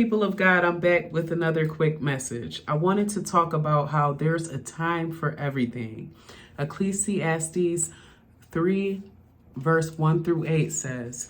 People of God, I'm back with another quick message. I wanted to talk about how there's a time for everything. Ecclesiastes 3, verse 1 through 8 says,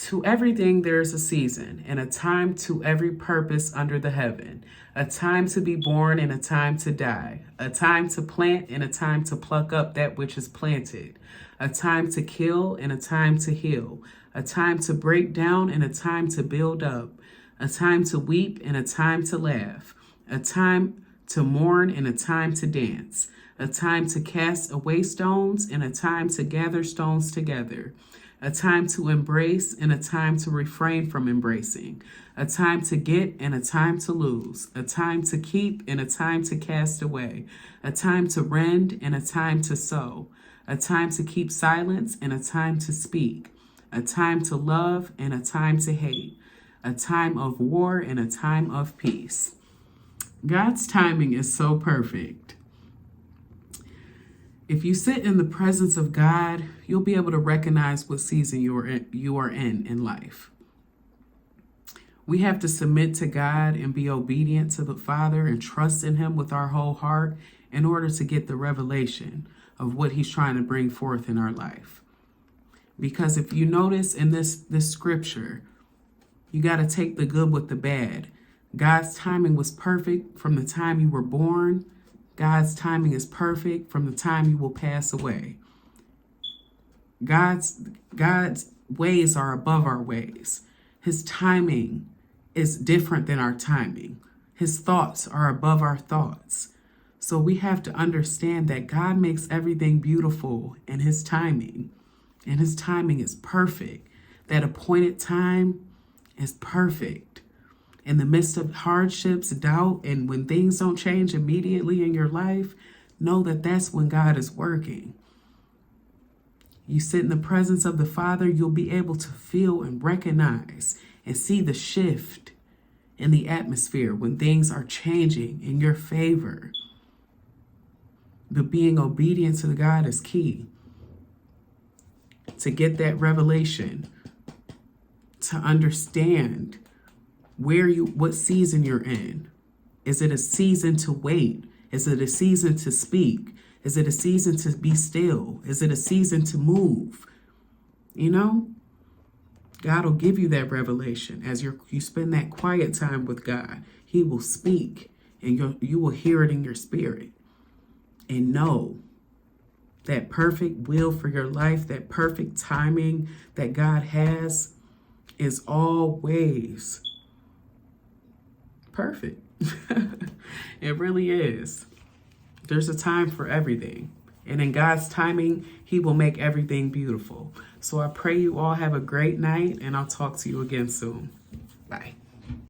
"To everything there is a season, and a time to every purpose under the heaven, a time to be born and a time to die, a time to plant and a time to pluck up that which is planted, a time to kill and a time to heal, a time to break down and a time to build up, a time to weep and a time to laugh, a time to mourn and a time to dance, a time to cast away stones and a time to gather stones together, a time to embrace and a time to refrain from embracing, a time to get and a time to lose, a time to keep and a time to cast away, a time to rend and a time to sow, a time to keep silence and a time to speak, a time to love and a time to hate, a time of war and a time of peace." God's timing is so perfect. If you sit in the presence of God, you'll be able to recognize what season you are in life. We have to submit to God and be obedient to the Father and trust in Him with our whole heart in order to get the revelation of what He's trying to bring forth in our life. Because if you notice in this scripture, you got to take the good with the bad. God's timing was perfect from the time you were born. God's timing is perfect from the time you will pass away. God's ways are above our ways. His timing is different than our timing. His thoughts are above our thoughts. So we have to understand that God makes everything beautiful in His timing. And His timing is perfect. That appointed time is perfect. In the midst of hardships, doubt, and when things don't change immediately in your life, know that that's when God is working. You sit in the presence of the Father, you'll be able to feel and recognize and see the shift in the atmosphere when things are changing in your favor. But being obedient to God is key. To get that revelation, to understand what season you're in. Is it a season to wait? Is it a season to speak? Is it a season to be still? Is it a season to move? You know, God will give you that revelation as you spend that quiet time with God. He will speak and you will hear it in your spirit. And know that perfect will for your life, that perfect timing that God has is always perfect. It really is. There's a time for everything. And in God's timing, He will make everything beautiful. So I pray you all have a great night, and I'll talk to you again soon. Bye.